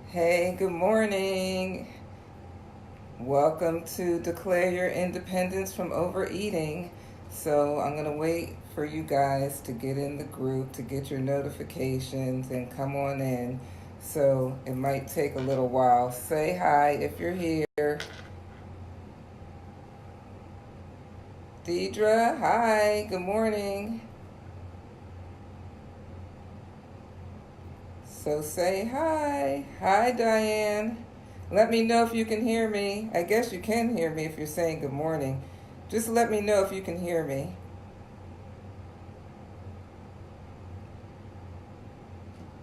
Hey, good morning. Welcome to Declare Your Independence from Overeating. So, I'm going to wait for you guys to get in the group, to get your notifications, and come on in. So, it might take a little while. Say hi if you're here. Deidre, hi, good morning. So, say hi. Hi, Diane. Let me know if you can hear me. I guess you can hear me if you're saying good morning. Just let me know if you can hear me.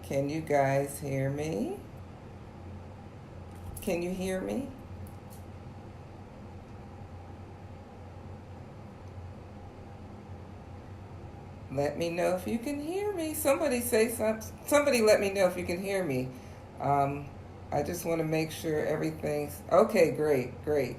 Can you guys hear me? Can you hear me? Let me know if you can hear me. Somebody say something. Somebody let me know if you can hear me. Um, I just want to make sure everything's okay. Great, great.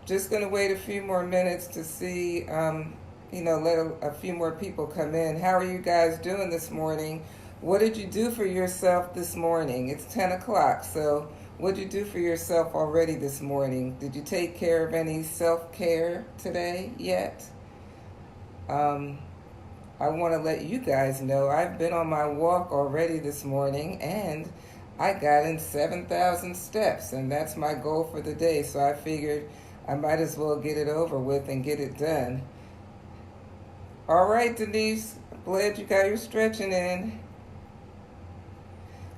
Just going to wait a few more minutes to see, let a few more people come in. How are you guys doing this morning? What did you do for yourself this morning? It's 10 o'clock, so what did you do for yourself already this morning? Did you take care of any self-care today yet? Um, I want to let you guys know I've been on my walk already this morning and I got in 7,000 steps, and that's my goal for the day. So I figured I might as well get it over with and get it done. All right, Denise, glad you got your stretching in.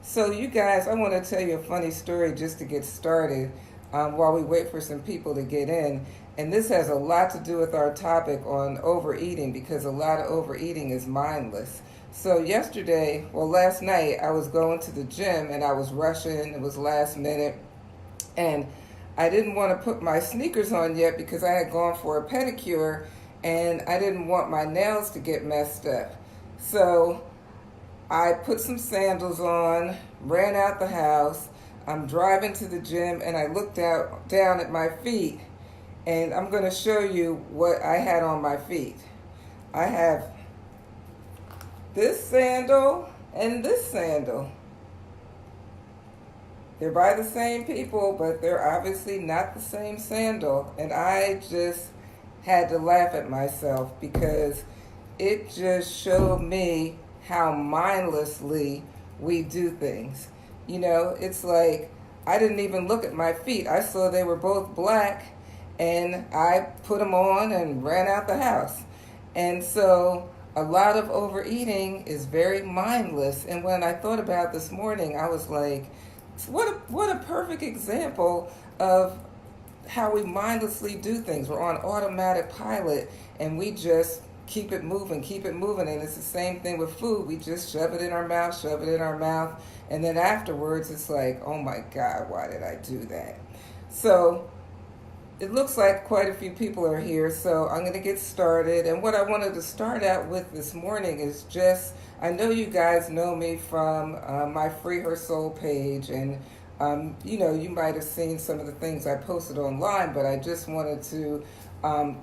So, you guys, I want to tell you a funny story just to get started while we wait for some people to get in. And this has a lot to do with our topic on overeating, because a lot of overeating is mindless. So last night, I was going to the gym and I was rushing. It was last minute. And I didn't want to put my sneakers on yet because I had gone for a pedicure and I didn't want my nails to get messed up. So I put some sandals on, ran out the house. I'm driving to the gym and I looked down at my feet, and I'm going to show you what I had on my feet. I have this sandal and this sandal. They're by the same people, but they're obviously not the same sandal. And I just had to laugh at myself because it just showed me how mindlessly we do things. It's like I didn't even look at my feet. I saw they were both black and I put them on and ran out the house. And so a lot of overeating is very mindless. And when I thought about this morning, I was like, what a perfect example of how we mindlessly do things. We're on automatic pilot and we just keep it moving. And it's the same thing with food. We just shove it in our mouth. And then afterwards, it's like, oh my God, why did I do that? So it looks like quite a few people are here, so I'm going to get started. And what I wanted to start out with this morning is I know you guys know me from my Free Her Soul page, and you might have seen some of the things I posted online, but I just wanted to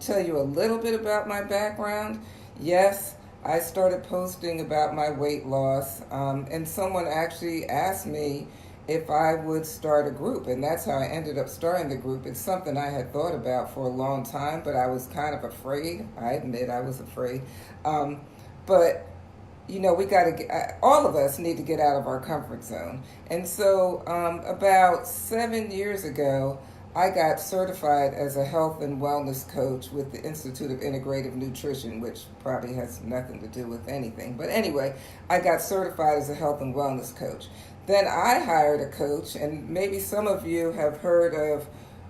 tell you a little bit about my background. Yes, I started posting about my weight loss, and someone actually asked me if I would start a group, and that's how I ended up starting the group. It's something I had thought about for a long time, but I was kind of afraid. I admit I was afraid. But we got to get, all of us need to get out of our comfort zone. And so about 7 years ago, I got certified as a health and wellness coach with the Institute of Integrative Nutrition, which probably has nothing to do with anything. But anyway, I got certified as a health and wellness coach. Then I hired a coach, and maybe some of you have heard of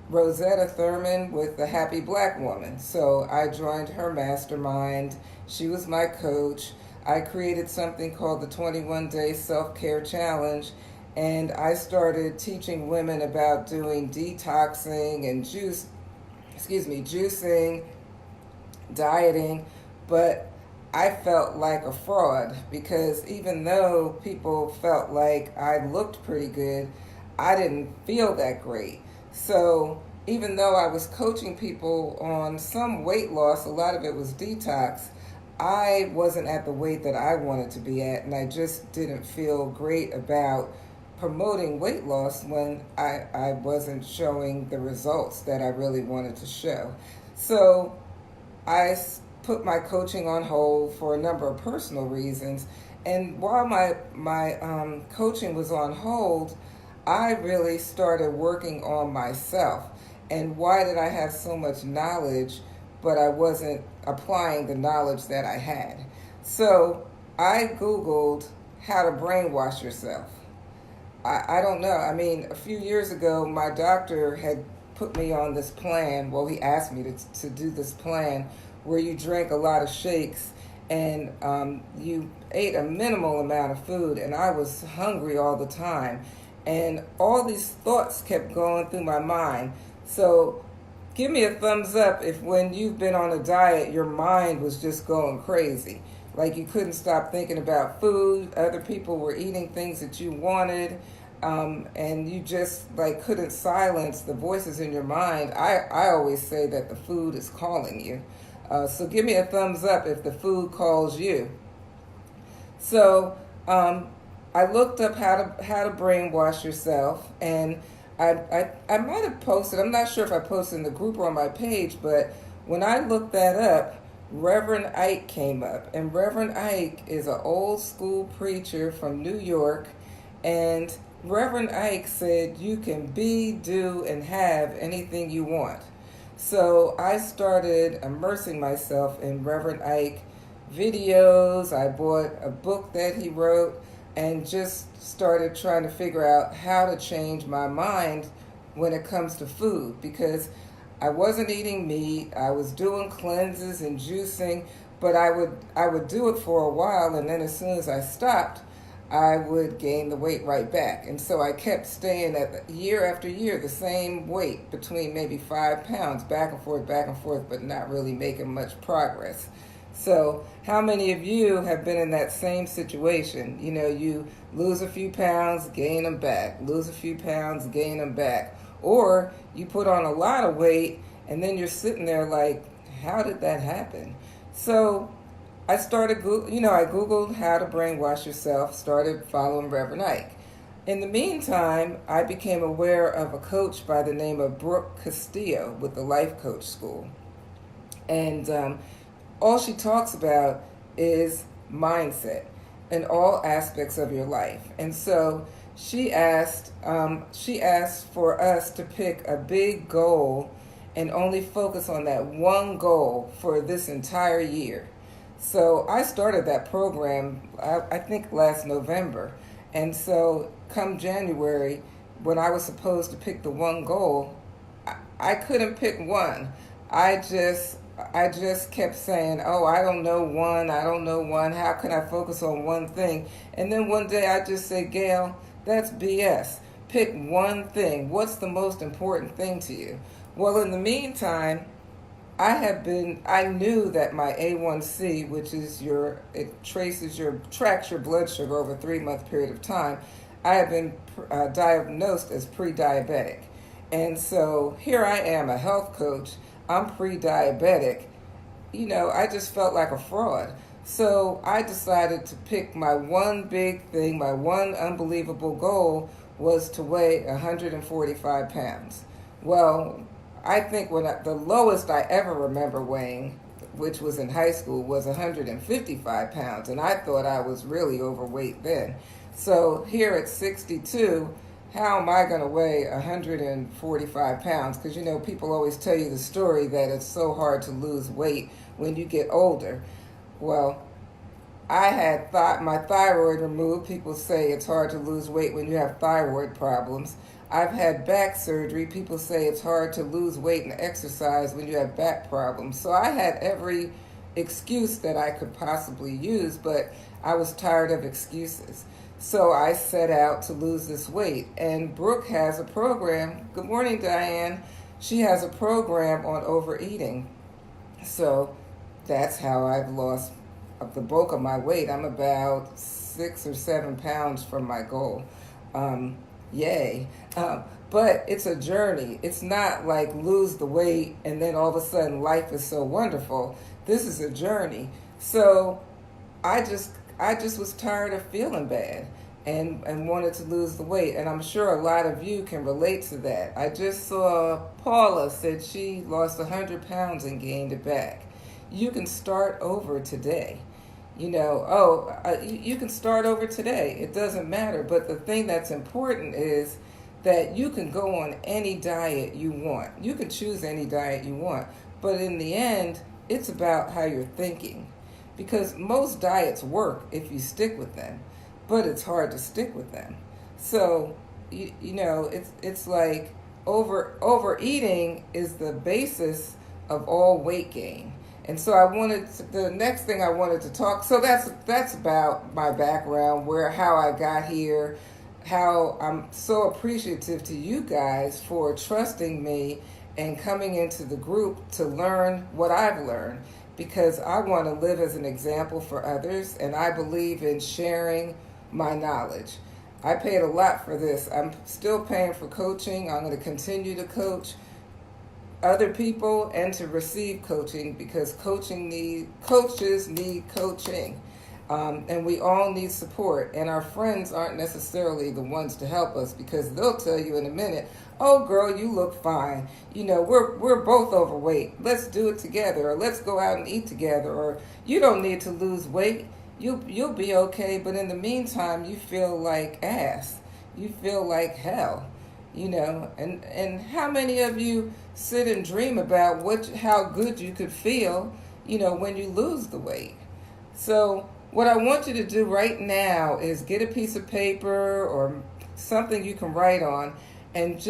Rosetta Thurman with the Happy Black Woman. So I joined her mastermind. She was my coach. I created something called the 21-Day Self-Care Challenge, and I started teaching women about doing detoxing and juicing, dieting, but I felt like a fraud because even though people felt like I looked pretty good, I didn't feel that great. So even though I was coaching people on some weight loss, a lot of it was detox, I wasn't at the weight that I wanted to be at, and I just didn't feel great about promoting weight loss when I wasn't showing the results that I really wanted to show. So I put my coaching on hold for a number of personal reasons. And while my coaching was on hold, I really started working on myself. And why did I have so much knowledge, but I wasn't applying the knowledge that I had? So I Googled how to brainwash yourself. I don't know. I mean, a few years ago, my doctor had put me on this plan. Well, he asked me to do this plan where you drink a lot of shakes and you ate a minimal amount of food, and I was hungry all the time. And all these thoughts kept going through my mind. So give me a thumbs up if when you've been on a diet, your mind was just going crazy. Like you couldn't stop thinking about food, other people were eating things that you wanted, and you just like couldn't silence the voices in your mind. I always say that the food is calling you. So give me a thumbs up if the food calls you. So I looked up how to brainwash yourself, and I might have posted, I'm not sure if I posted in the group or on my page, but when I looked that up, Reverend Ike came up. And Reverend Ike is an old school preacher from New York, and Reverend Ike said you can be, do, and have anything you want. So I started immersing myself in Reverend Ike videos. I bought a book that he wrote and just started trying to figure out how to change my mind when it comes to food, because I wasn't eating meat. I was doing cleanses and juicing, but I would do it for a while, and then as soon as I stopped, I would gain the weight right back. And so I kept staying at year after year the same weight, between maybe 5 pounds, back and forth, but not really making much progress. So how many of you have been in that same situation? You know, you lose a few pounds, gain them back, lose a few pounds, gain them back. Or you put on a lot of weight and then you're sitting there like, how did that happen? So I started, I Googled how to brainwash yourself, started following Reverend Ike. In the meantime, I became aware of a coach by the name of Brooke Castillo with the Life Coach School. And all she talks about is mindset in all aspects of your life. And so she asked for us to pick a big goal and only focus on that one goal for this entire year. So I started that program, I think last November. And so come January, when I was supposed to pick the one goal, I couldn't pick one. I just kept saying, oh, I don't know one. How can I focus on one thing? And then one day I just said, Gail, that's BS. Pick one thing. What's the most important thing to you? Well, in the meantime, I knew that my A1C, which is tracks your blood sugar over a 3-month period of time, I have been diagnosed as pre-diabetic. And so here I am, a health coach, I'm pre-diabetic. I just felt like a fraud. So I decided to pick my one big thing, my one unbelievable goal was to weigh 145 pounds. Well, I think the lowest I ever remember weighing, which was in high school, was 155 pounds, and I thought I was really overweight then. So here at 62, how am I going to weigh 145 pounds? Because, people always tell you the story that it's so hard to lose weight when you get older. Well, I had my thyroid removed. People say it's hard to lose weight when you have thyroid problems. I've had back surgery. People say it's hard to lose weight and exercise when you have back problems. So I had every excuse that I could possibly use, but I was tired of excuses. So I set out to lose this weight. And Brooke has a program. Good morning, Diane. She has a program on overeating. So that's how I've lost the bulk of my weight. I'm about 6 or 7 pounds from my goal. Yay. But it's a journey. It's not like lose the weight and then all of a sudden life is so wonderful. This is a journey. So I just was tired of feeling bad and wanted to lose the weight. And I'm sure a lot of you can relate to that. I just saw Paula said she lost 100 pounds and gained it back. You can start over today. You can start over today. It doesn't matter. But the thing that's important is that you can go on any diet you want. You can choose any diet you want. But in the end, it's about how you're thinking. Because most diets work if you stick with them, but it's hard to stick with them. So, it's like overeating is the basis of all weight gain. And so the next thing I wanted to talk, so that's about my background, how I got here, how I'm so appreciative to you guys for trusting me and coming into the group to learn what I've learned, because I want to live as an example for others, and I believe in sharing my knowledge. I paid a lot for this. I'm still paying for coaching. I'm going to continue to coach other people and to receive coaching, because coaches need coaching. And we all need support, and our friends aren't necessarily the ones to help us, because they'll tell you in a minute, "Oh girl, you look fine. We're both overweight. Let's do it together, or let's go out and eat together, or you don't need to lose weight. You'll be okay." But in the meantime, you feel like ass. You feel like hell. And how many of you sit and dream about how good you could feel, when you lose the weight? So what I want you to do right now is get a piece of paper or something you can write on, and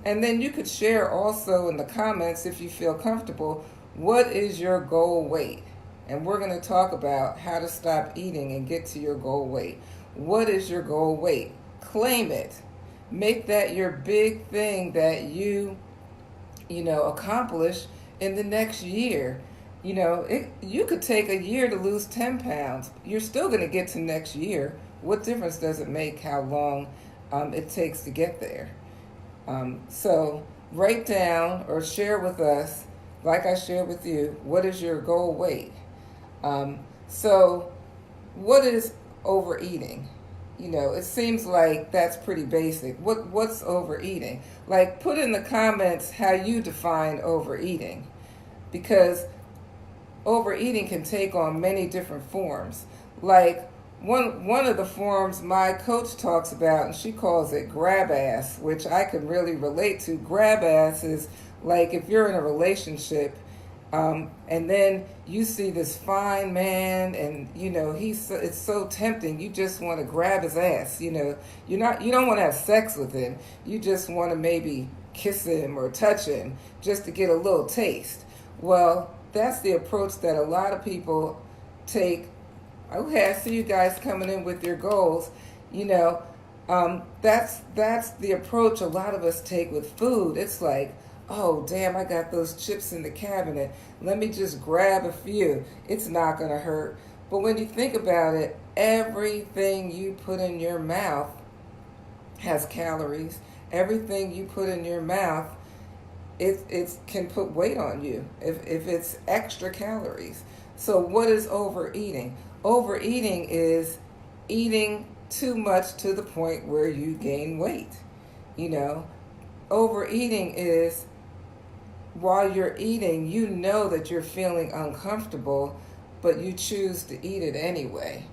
then you could share also in the comments, if you feel comfortable, what is your goal weight? And we're going to talk about how to stop eating and get to your goal weight. What is your goal weight? Claim it. Make that your big thing that you accomplish in the next year. You could take a year to lose 10 pounds. You're still going to get to next year. What difference does it make how long it takes to get there? So write down or share with us, like I shared with you, what is your goal weight? So what is overeating? It seems like that's pretty basic. What's overeating? Like, put in the comments how you define overeating, because overeating can take on many different forms. Like one of the forms my coach talks about, and she calls it grab ass, which I can really relate to. Grab ass is like if you're in a relationship, and then you see this fine man, and it's so tempting. You just want to grab his ass. You don't want to have sex with him. You just want to maybe kiss him or touch him just to get a little taste. Well, that's the approach that a lot of people take. Okay, I see you guys coming in with your goals. That's the approach a lot of us take with food. It's like, oh, damn, I got those chips in the cabinet. Let me just grab a few. It's not going to hurt. But when you think about it, everything you put in your mouth has calories. Everything you put in your mouth, it can put weight on you if it's extra calories. So what is overeating? Overeating is eating too much to the point where you gain weight. Overeating is, while you're eating, you know that you're feeling uncomfortable, but you choose to eat it anyway.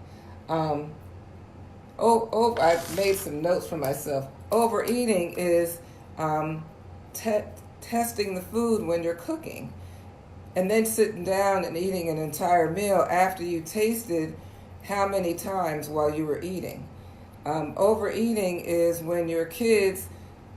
I made some notes for myself. Overeating is testing the food when you're cooking, and then sitting down and eating an entire meal after you tasted how many times while you were eating. Overeating is when your kids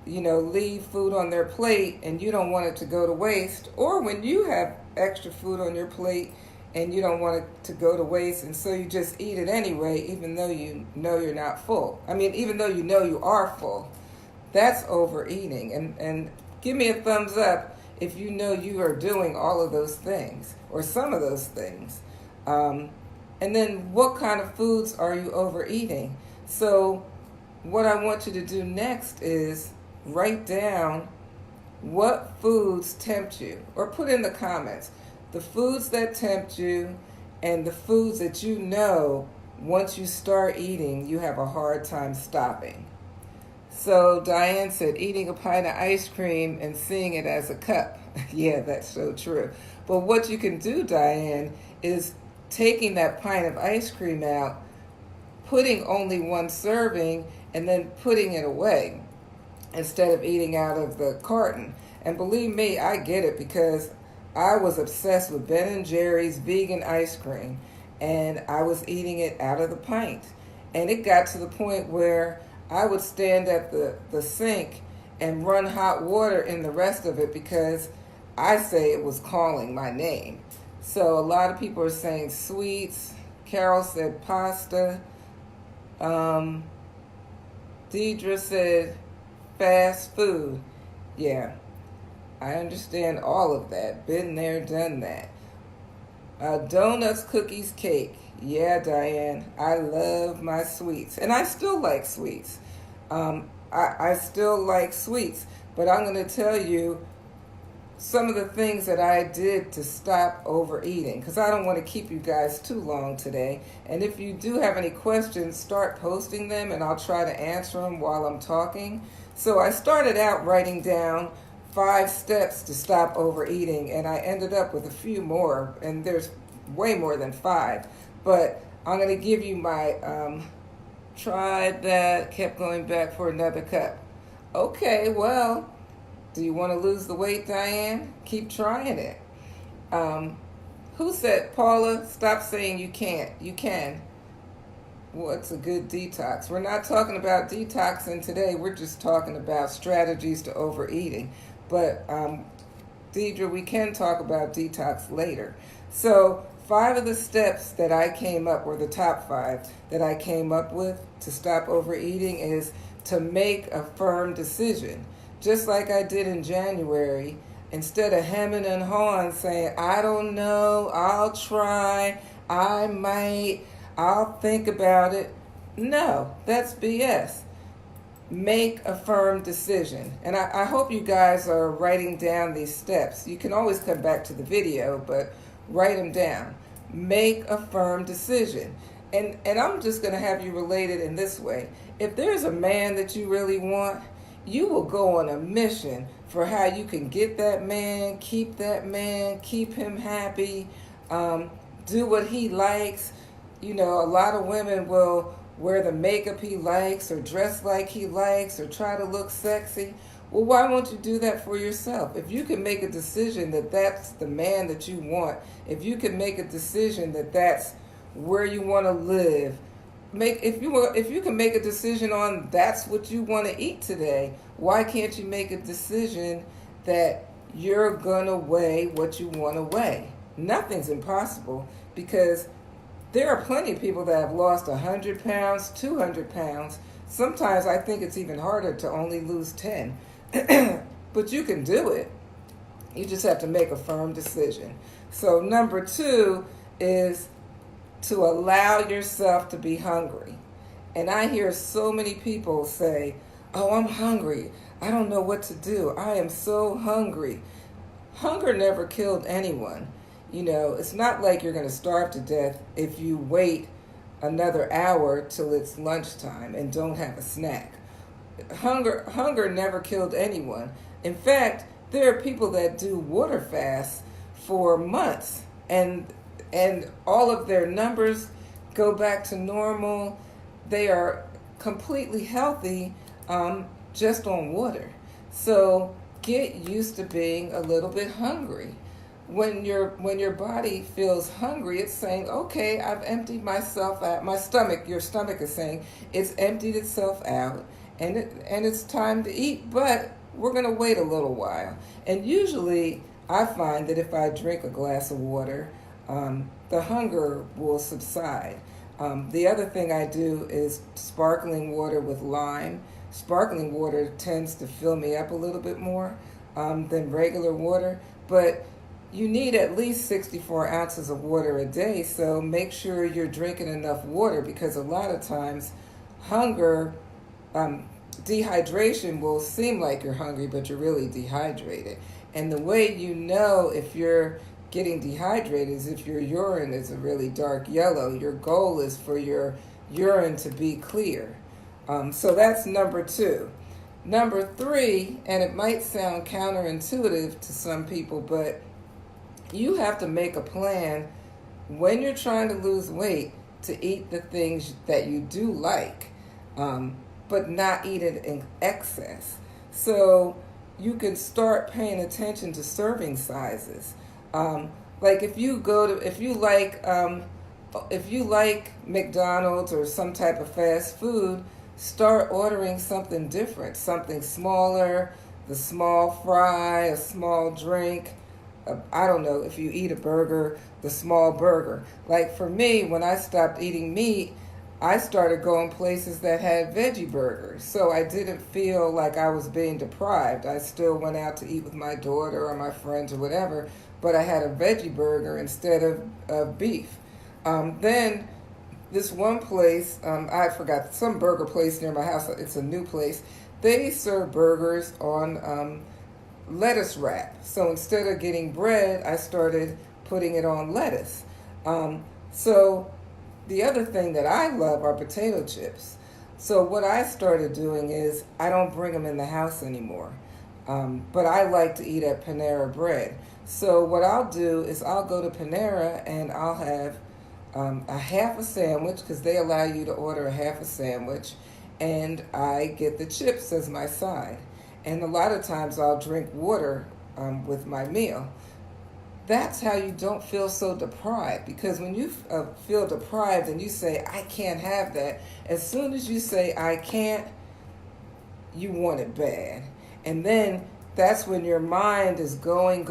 leave food on their plate and you don't want it to go to waste, or when you have extra food on your plate and you don't want it to go to waste, and so you just eat it anyway, even though you know you're not full. Even though you know you are full. That's overeating. And give me a thumbs up if you know you are doing all of those things, or some of those things. And then what kind of foods are you overeating? So what I want you to do next is write down what foods tempt you, or put in the comments the foods that tempt you, and the foods that you know once you start eating, you have a hard time stopping. So Diane said, eating a pint of ice cream and seeing it as a cup. Yeah, that's so true. But what you can do, Diane, is taking that pint of ice cream out, putting only one serving, and then putting it away instead of eating out of the carton. And believe me, I get it, because I was obsessed with Ben and Jerry's vegan ice cream, and I was eating it out of the pint. And it got to the point where I would stand at the sink and run hot water in the rest of it, because I say it was calling my name. So a lot of people are saying sweets. Carol said pasta. Deidre said fast food. Yeah, I understand all of that. Been there, done that. Donuts, cookies, cake. Yeah, Diane, I love my sweets. And I still like sweets. I still like sweets. But I'm going to tell you some of the things that I did to stop overeating, because I don't want to keep you guys too long today. And if you do have any questions, start posting them and I'll try to answer them while I'm talking. So I started out writing down 5 steps to stop overeating, and I ended up with a few more, and there's way more than 5. But I'm going to give you my tried that, kept going back for another cup. Okay, well, do you want to lose the weight, Diane? Keep trying it. Who said, Paula, stop saying you can't. You can. What's a good detox? We're not talking about detoxing today. We're just talking about strategies to overeating. But, Deidre, we can talk about detox later. So 5 of the steps that I came up, or the top 5 that I came up with to stop overeating, is to make a firm decision. Just like I did in January, instead of hemming and hawing saying, I don't know, I'll try, I might, I'll think about it. No, that's BS. Make a firm decision. And I hope you guys are writing down these steps. You can always come back to the video, but write them down. Make a firm decision. And I'm just going to have you relate it in this way. If there's a man that you really want, you will go on a mission for how you can get that man, keep him happy, do what he likes. You know, a lot of women will wear the makeup he likes, or dress like he likes, or try to look sexy. Well, why won't you do that for yourself? If you can make a decision that that's the man that you want, if you can make a decision that that's where you want to live, if you can make a decision on that's what you want to eat today, why can't you make a decision that you're going to weigh what you want to weigh? Nothing's impossible, because there are plenty of people that have lost 100 pounds, 200 pounds. Sometimes I think it's even harder to only lose 10. But you can do it. You just have to make a firm decision. So number 2 is to allow yourself to be hungry. And I hear so many people say, oh, I'm hungry. I don't know what to do. I am so hungry. Hunger never killed anyone. You know, it's not like you're going to starve to death if you wait another hour till it's lunchtime and don't have a snack. Hunger never killed anyone. In fact, there are people that do water fasts for months, and all of their numbers go back to normal. They are completely healthy just on water. So get used to being a little bit hungry. When your body feels hungry, it's saying, okay, I've emptied myself out. Your stomach is saying it's emptied itself out, and it's time to eat, but we're going to wait a little while. And usually I find that if I drink a glass of water, the hunger will subside. The other thing I do is sparkling water with lime. Sparkling water tends to fill me up a little bit more than regular water, but you need at least 64 ounces of water a day, so make sure you're drinking enough water, because a lot of times hunger, dehydration will seem like you're hungry, but you're really dehydrated. And the way you know if you're getting dehydrated is if your urine is a really dark yellow. Your goal is for your urine to be clear. So that's number 2. Number 3, and it might sound counterintuitive to some people, but you have to make a plan when you're trying to lose weight to eat the things that you do like, but not eat it in excess. So you can start paying attention to serving sizes. Like if you like McDonald's or some type of fast food, start ordering something different, something smaller, the small fry, a small drink. I don't know, if you eat a burger, the small burger. Like for me, when I stopped eating meat, I started going places that had veggie burgers. So I didn't feel like I was being deprived. I still went out to eat with my daughter or my friends or whatever, but I had a veggie burger instead of beef. Then this one place, I forgot, some burger place near my house, it's a new place, they serve burgers on lettuce wrap. So instead of getting bread, I started putting it on lettuce. So the other thing that I love are potato chips. So what I started doing is I don't bring them in the house anymore. But I like to eat at Panera Bread. So what I'll do is I'll go to Panera and I'll have a half a sandwich, because they allow you to order a half a sandwich, and I get the chips as my side. And a lot of times I'll drink water with my meal. That's how you don't feel so deprived, because when you feel deprived and you say, I can't have that, as soon as you say, I can't, you want it bad. And then that's when your mind is going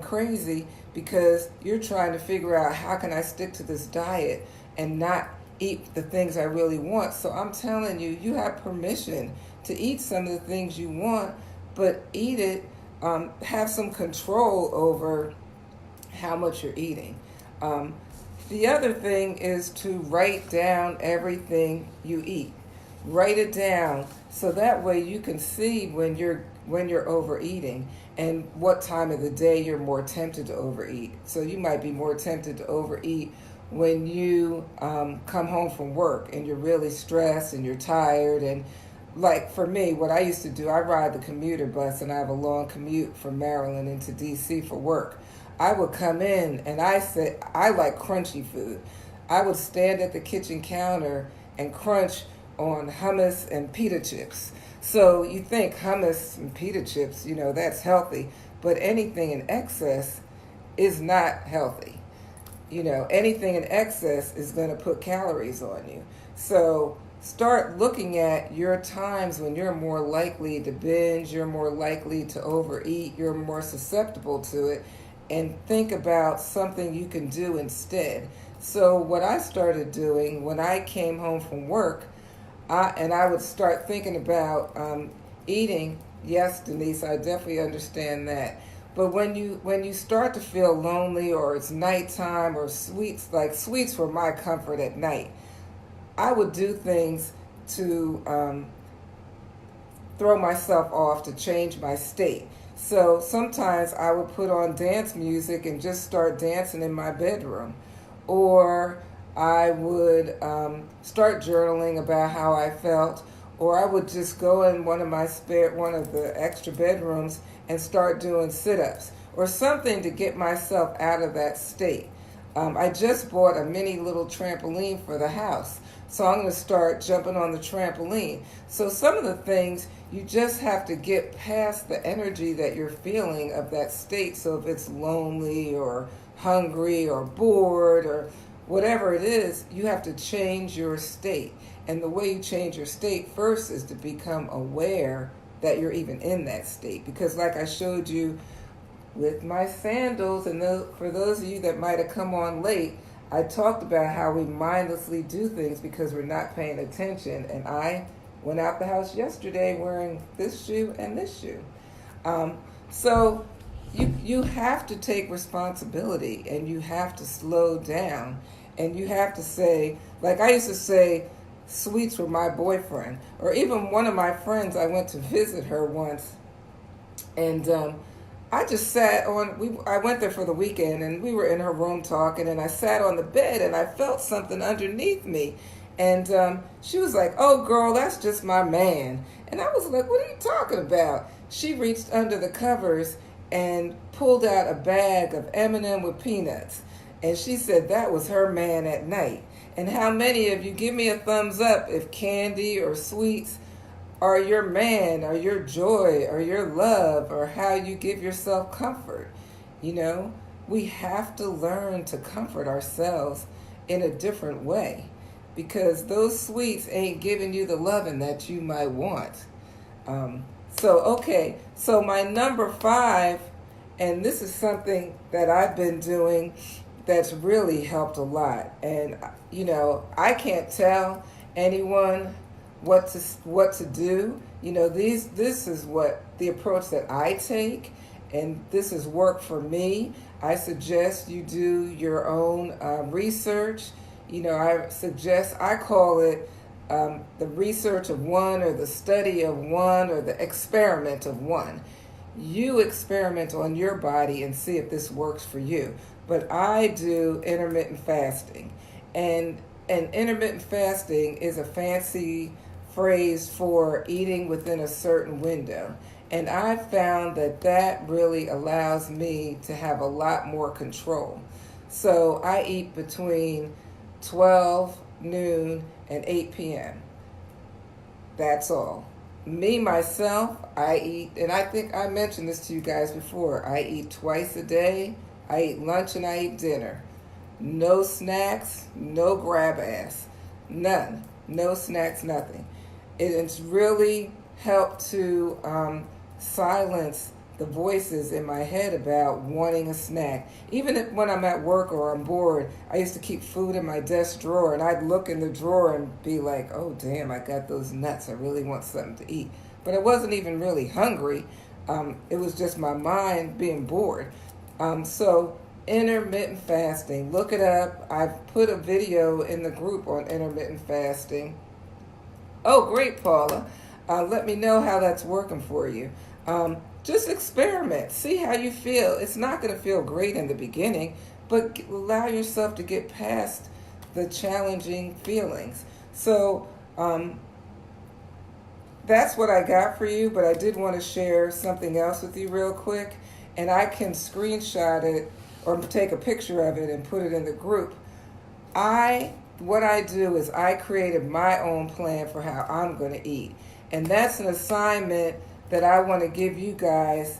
crazy, because you're trying to figure out, how can I stick to this diet and not eat the things I really want? So I'm telling you, you have permission to eat some of the things you want, but eat it, have some control over how much you're eating. The other thing is to write down everything you eat. Write it down so that way you can see when you're overeating and what time of the day you're more tempted to overeat. So you might be more tempted to overeat when you come home from work and you're really stressed and you're tired. And like for me, what I used to do, I ride the commuter bus and I have a long commute from Maryland into DC for work. I would come in and I said, I like crunchy food. I would stand at the kitchen counter and crunch on hummus and pita chips. So you think hummus and pita chips, that's healthy, but anything in excess is not healthy. Anything in excess is going to put calories on you. So start looking at your times when you're more likely to binge, you're more likely to overeat, you're more susceptible to it, and think about something you can do instead. So what I started doing when I came home from work, I would start thinking about eating. Yes, Denise, I definitely understand that. But when you start to feel lonely, or it's nighttime, or sweets were my comfort at night, I would do things to throw myself off, to change my state. So sometimes I would put on dance music and just start dancing in my bedroom. Or I would start journaling about how I felt, or I would just go in one of the extra bedrooms and start doing sit-ups, or something to get myself out of that state. I just bought a mini little trampoline for the house, so I'm going to start jumping on the trampoline. So some of the things, you just have to get past the energy that you're feeling of that state. So if it's lonely or hungry or bored or whatever it is, you have to change your state. And the way you change your state first is to become aware that you're even in that state. Because like I showed you with my sandals, and for those of you that might have come on late, I talked about how we mindlessly do things because we're not paying attention. And I went out the house yesterday wearing this shoe and this shoe. So you have to take responsibility, and you have to slow down, and you have to say, like I used to say, sweets were my boyfriend. Or even one of my friends, I went to visit her once, and I just sat on. I went there for the weekend, and we were in her room talking, and I sat on the bed, and I felt something underneath me, and she was like, "Oh, girl, that's just my man," and I was like, "What are you talking about?" She reached under the covers and pulled out a bag of M&M with peanuts, and she said that was her man at night. And how many of you give me a thumbs up if candy or sweets or your man, or your joy, or your love, or how you give yourself comfort? You know, we have to learn to comfort ourselves in a different way, because those sweets ain't giving you the loving that you might want. So my number 5, and this is something that I've been doing that's really helped a lot. And, you know, I can't tell anyone what to do. You know, this is what the approach that I take, and this has worked for me. I suggest you do your own research. You know, I call it the research of one, or the study of one, or the experiment of one. You experiment on your body and see if this works for you. But I do intermittent fasting, and intermittent fasting is a fancy phrase for eating within a certain window. And I've found that really allows me to have a lot more control. So I eat between 12 noon and 8 p.m. That's all. Me, myself, I eat, and I think I mentioned this to you guys before, I eat twice a day. I eat lunch and I eat dinner. No snacks, no grab ass. None. No snacks, nothing. It's really helped to silence the voices in my head about wanting a snack. Even when I'm at work or I'm bored, I used to keep food in my desk drawer, and I'd look in the drawer and be like, oh damn, I got those nuts, I really want something to eat. But I wasn't even really hungry. It was just my mind being bored. So intermittent fasting, look it up. I've put a video in the group on intermittent fasting. Oh great, Paula. Let me know how that's working for you. Just experiment. See how you feel. It's not going to feel great in the beginning, but allow yourself to get past the challenging feelings. So that's what I got for you, but I did want to share something else with you real quick, and I can screenshot it or take a picture of it and put it in the group. What I do is I created my own plan for how I'm going to eat, and that's an assignment that I want to give you guys,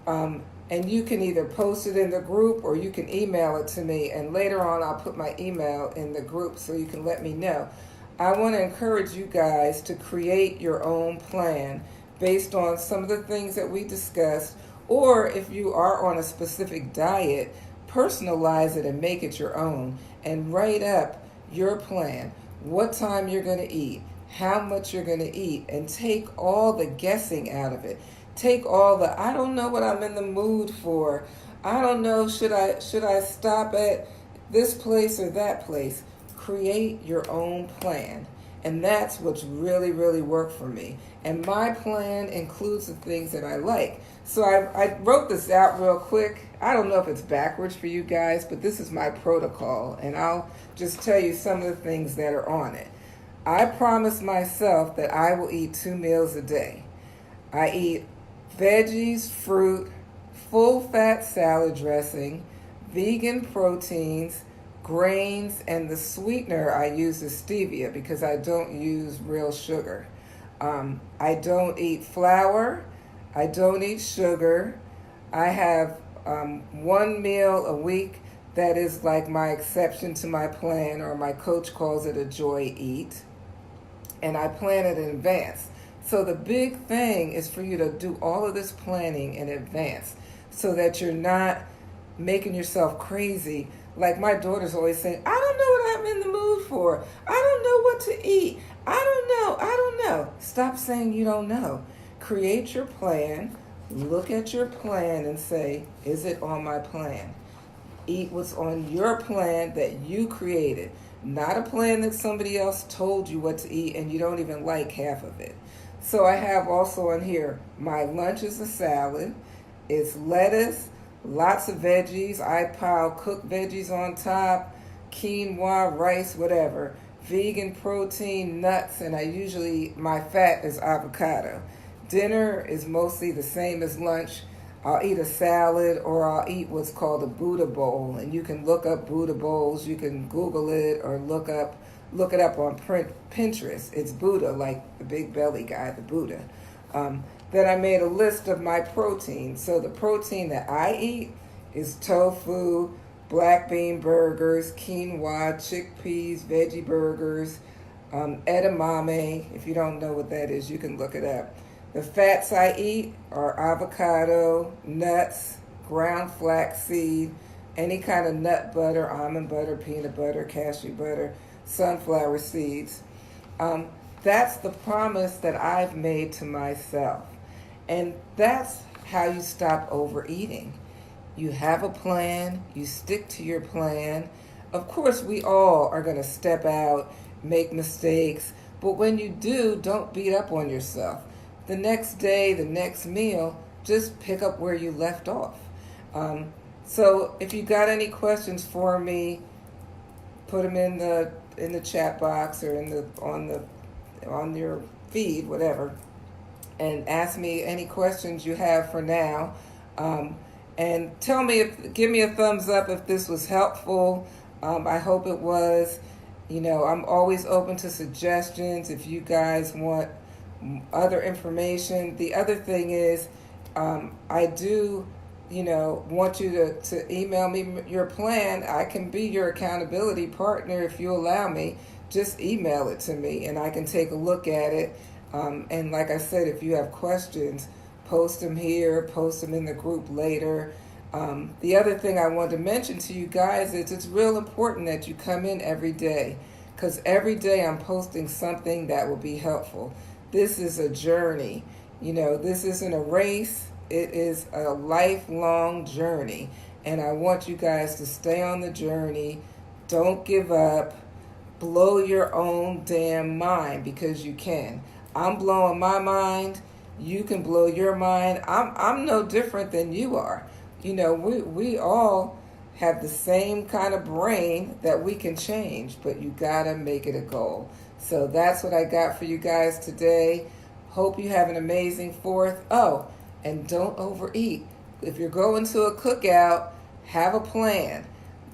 and you can either post it in the group or you can email it to me, and later on I'll put my email in the group so you can let me know. I want to encourage you guys to create your own plan based on some of the things that we discussed, or if you are on a specific diet, personalize it and make it your own, and write up your plan, what time you're going to eat, how much you're going to eat, and take all the guessing out of it. Take all the, I don't know what I'm in the mood for. I don't know, should I stop at this place or that place? Create your own plan. And that's what's really, really worked for me. And my plan includes the things that I like. So I wrote this out real quick. I don't know if it's backwards for you guys, but this is my protocol. And I'll just tell you some of the things that are on it. I promise myself that I will eat 2 meals a day. I eat veggies, fruit, full-fat salad dressing, vegan proteins, grains, and the sweetener I use is stevia because I don't use real sugar. I don't eat flour. I don't eat sugar. I have 1 meal a week that is like my exception to my plan, or my coach calls it a joy eat. And I plan it in advance. So the big thing is for you to do all of this planning in advance so that you're not making yourself crazy. Like my daughter's always saying, I don't know what I'm in the mood for. I don't know what to eat. I don't know. Stop saying you don't know. Create your plan. Look at your plan and say, is it on my plan? Eat what's on your plan that you created. Not a plan that somebody else told you what to eat and you don't even like half of it. So I have also on here, my lunch is a salad, It's lettuce, lots of veggies. I pile cooked veggies on top, quinoa, rice, whatever. Vegan protein, nuts, and my fat is avocado. Dinner is mostly the same as lunch. I'll eat a salad or I'll eat what's called a Buddha bowl. And you can look up Buddha bowls. You can Google it or look it up on Pinterest. It's Buddha, like the big belly guy, the Buddha. Then I made a list of my protein. So the protein that I eat is tofu, black bean burgers, quinoa, chickpeas, veggie burgers, edamame. If you don't know what that is, you can look it up. The fats I eat are avocado, nuts, ground flaxseed, any kind of nut butter, almond butter, peanut butter, cashew butter, sunflower seeds. That's the promise that I've made to myself. And that's how you stop overeating. You have a plan, you stick to your plan. Of course, we all are going to step out, make mistakes, but when you do, don't beat up on yourself. The next day, the next meal, just pick up where you left off. So if you got any questions for me, put them in the chat box or on your feed, whatever, and ask me any questions you have for now. And give me a thumbs up if this was helpful. I hope it was. I'm always open to suggestions if you guys want other information. The other thing is, I do, want you to email me your plan. I can be your accountability partner if you allow me. Just email it to me and I can take a look at it. And like I said, if you have questions, post them here, post them in the group later. The other thing I want to mention to you guys is it's real important that you come in every day, because every day I'm posting something that will be helpful. This is a journey. This isn't a race. It is a lifelong journey. And I want you guys to stay on the journey. Don't give up. Blow your own damn mind, because you can. I'm blowing my mind. You can blow your mind. I'm no different than you are. We all have the same kind of brain that we can change, but you gotta make it a goal. So that's what I got for you guys today. Hope you have an amazing 4th. Oh, and don't overeat. If you're going to a cookout, have a plan.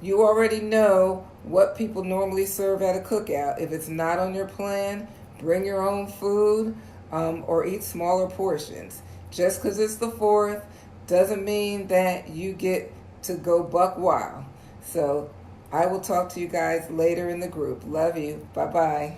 You already know what people normally serve at a cookout. If it's not on your plan, bring your own food or eat smaller portions. Just because it's the 4th doesn't mean that you get to go buck wild. So I will talk to you guys later in the group. Love you. Bye-bye.